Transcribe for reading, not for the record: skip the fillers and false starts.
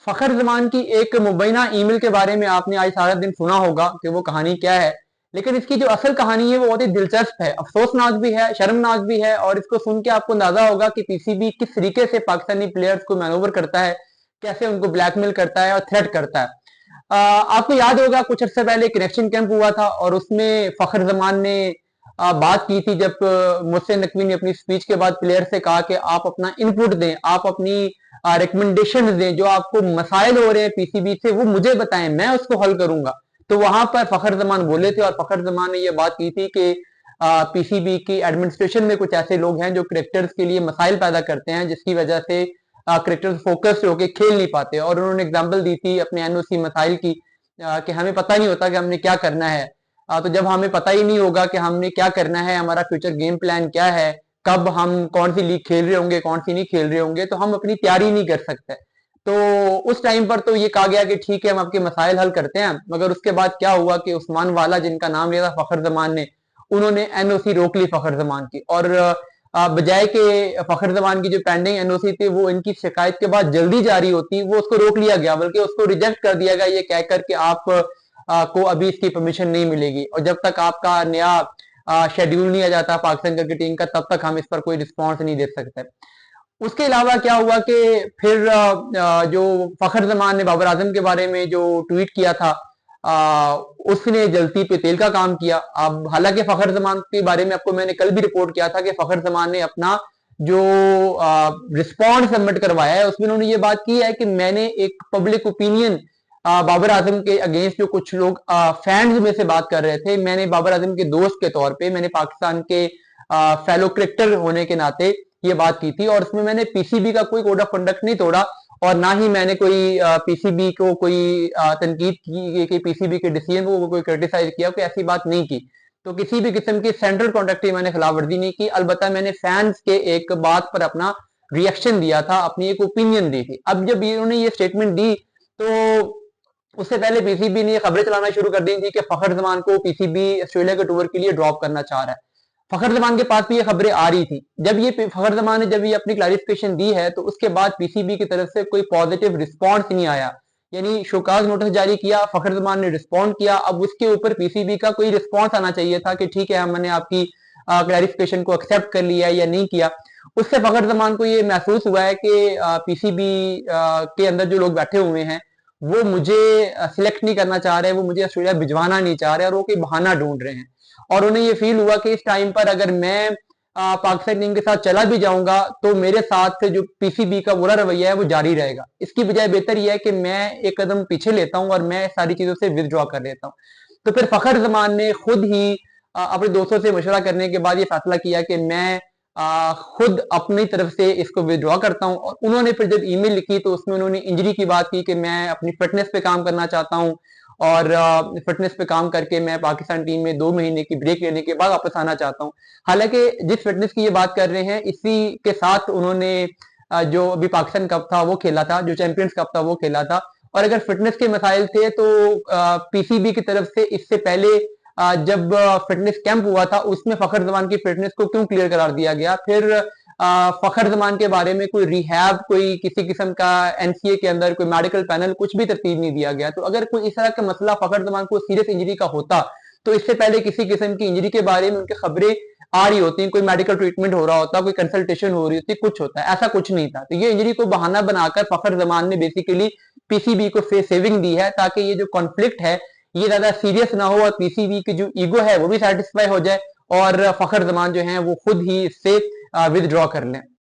फखर जमान की एक मुबैना ईमेल के बारे में आपने आज सारा दिन सुना होगा कि वो कहानी क्या है। लेकिन इसकी जो असल कहानी है वो बहुत ही दिलचस्प है, अफसोसनाक भी है, शर्मनाक भी है। और इसको सुन के आपको अंदाजा होगा कि पीसीबी किस तरीके से पाकिस्तानी प्लेयर्स को मैनोवर करता है, कैसे उनको ब्लैकमेल करता है और थ्रेट करता है। आपको याद होगा कुछ अर्से पहले कनेक्शन कैंप हुआ था और उसमें फखर जमान ने बात की थी, जब मोहसिन नकवी ने अपनी स्पीच के बाद प्लेयर से कहा कि आप अपना इनपुट दें, आप अपनी रिकमेंडेशन दें, जो आपको मसाइल हो रहे हैं पीसीबी से वो मुझे बताएं, मैं उसको हल करूंगा। तो वहां पर फखर जमान बोले थे और फखर जमान ने यह बात की थी कि पीसीबी की एडमिनिस्ट्रेशन में कुछ ऐसे लोग हैं जो क्रिकेटर्स के लिए मसाइल पैदा करते हैं, जिसकी वजह से क्रिकेटर्स फोकस होकर खेल नहीं पाते। और उन्होंने एग्जाम्पल दी थी अपने एनओसी मसाइल की, कि हमें पता नहीं होता कि हमने क्या करना है। तो जब हमें पता ही नहीं होगा कि हमने क्या करना है, हमारा फ्यूचर गेम प्लान क्या है, कब हम कौन सी लीग खेल रहे होंगे, कौन सी नहीं खेल रहे होंगे, तो हम अपनी तैयारी नहीं कर सकते। तो उस टाइम पर तो ये कहा गया कि ठीक है हम आपके मसाइल हल करते हैं। मगर उसके बाद क्या हुआ कि उस्मान वाला, जिनका नाम लिया था फखर जमान ने, उन्होंने एनओसी रोक ली फखर जमान की। और बजाय के फखर जमान की जो पेंडिंग एनओसी थी वो इनकी शिकायत के बाद जल्दी जारी होती, वो उसको रोक लिया गया, बल्कि उसको रिजेक्ट कर दिया गया ये कहकर कि आप को अभी इसकी परमिशन नहीं मिलेगी और जब तक आपका नया शेड्यूल नहीं आ जाता पाकिस्तान क्रिकेट टीम का, तब तक हम इस पर कोई रिस्पॉन्स नहीं दे सकते। उसके अलावा क्या हुआ कि फिर जो फखर जमान ने बाबर आजम के बारे में जो ट्वीट किया था, उसने जलती पे तेल का काम किया। अब हालांकि फखर जमान के बारे में आपको मैंने कल भी रिपोर्ट किया था कि फखर जमान ने अपना जो रिस्पॉन्स सबमिट करवाया है उसमें उन्होंने ये बात की है कि मैंने एक पब्लिक ओपिनियन बाबर आजम के अगेंस्ट, जो कुछ लोग फैंस में से बात कर रहे थे, मैंने बाबर आजम के दोस्त के तौर पे, मैंने पाकिस्तान के फेलो क्रिकेटर होने के नाते ये बात की थी। और उसमें मैंने पीसीबी का कोई कोड ऑफ कंडक्ट नहीं तोड़ा और ना ही मैंने कोई पीसीबी को कोई तनकीद की कि पीसीबी के डिसीजन को कोई क्रिटिसाइज किया, कोई ऐसी बात नहीं की। तो किसी भी किस्म की सेंट्रल कॉन्ट्रैक्ट की मैंने खिलाफ वर्जी नहीं की। अलबत्ता मैंने फैंस के एक बात पर अपना रिएक्शन दिया था, अपनी एक ओपिनियन दी थी। अब जब इन्होंने ये स्टेटमेंट दी तो उससे पहले पीसीबी ने खबरें चलाना शुरू कर दी थी कि फखर जमान को पीसीबी ऑस्ट्रेलिया के टूर के लिए ड्रॉप करना चाह रहा है। फखर जमान के पास भी ये खबरें आ रही थी। जब ये फखर जमान ने जब ये अपनी क्लैरिफिकेशन दी है तो उसके बाद पीसीबी की तरफ से कोई पॉजिटिव रिस्पॉन्स नहीं आया, यानी शोकाज नोटिस जारी किया, फखर जमान ने रिस्पॉन्ड किया। अब उसके ऊपर पीसीबी का कोई रिस्पॉन्स आना चाहिए था कि ठीक है हमने आपकी क्लैरिफिकेशन को एक्सेप्ट कर लिया या नहीं किया। उससे फखर जमान को ये महसूस हुआ है कि पीसीबी के अंदर जो लोग बैठे हुए हैं वो मुझे सिलेक्ट नहीं करना चाह रहे, वो मुझे ऑस्ट्रेलिया भिजवाना नहीं चाह रहे और वो कोई बहाना ढूंढ रहे हैं। और उन्हें ये फील हुआ कि इस टाइम पर अगर मैं पाकिस्तान टीम के साथ चला भी जाऊंगा तो मेरे साथ जो पीसीबी का बुरा रवैया है वो जारी रहेगा। इसकी बजाय बेहतर यह है कि मैं एक कदम पीछे लेता हूं और मैं सारी चीजों से विदड्रॉ कर लेता हूं। तो फिर फखर जमान ने खुद ही अपने दोस्तों से मशवरा करने के बाद ये फैसला किया कि मैं खुद अपनी तरफ से इसको विदड्रॉ करता हूं। और उन्होंने फिर जब ईमेल लिखी तो उसमें उन्होंने इंजरी की बात की कि मैं अपनी फिटनेस पे काम करना चाहता हूं और फिटनेस पे काम करके मैं पाकिस्तान टीम में 2 महीने की ब्रेक लेने के बाद वापस आना चाहता हूं। हालांकि जिस फिटनेस की ये बात कर रहे हैं इसी के साथ उन्होंने जो अभी पाकिस्तान कप था वो खेला था, जो चैंपियंस कप था वो खेला था। और अगर फिटनेस के मसाइल थे तो पीसीबी की तरफ से इससे पहले जब फिटनेस कैंप हुआ था उसमें फखर जमान की फिटनेस को क्यों क्लियर करार दिया गया? फिर फखर जमान के बारे में कोई रिहैब, कोई किसी किस्म का एनसीए के अंदर कोई मेडिकल पैनल, कुछ भी तरतीब नहीं दिया गया। तो अगर कोई इस तरह का मसला फखर जमान को सीरियस इंजरी का होता तो इससे पहले किसी किस्म की इंजरी के बारे में उनकी खबरें आ रही होती, कोई मेडिकल ट्रीटमेंट हो रहा होता, कोई कंसल्टेशन हो रही होती, कुछ होता है। ऐसा कुछ नहीं था। तो ये इंजरी को बहाना बनाकर फखर जमान ने बेसिकली पीसीबी को सेविंग दी है ताकि ये जो कॉन्फ्लिक्ट है ये ज्यादा सीरियस ना हो और पीसीबी की जो ईगो है वो भी सेटिस्फाई हो जाए और फखर जमान जो है वो खुद ही इससे विदड्रॉ कर लें।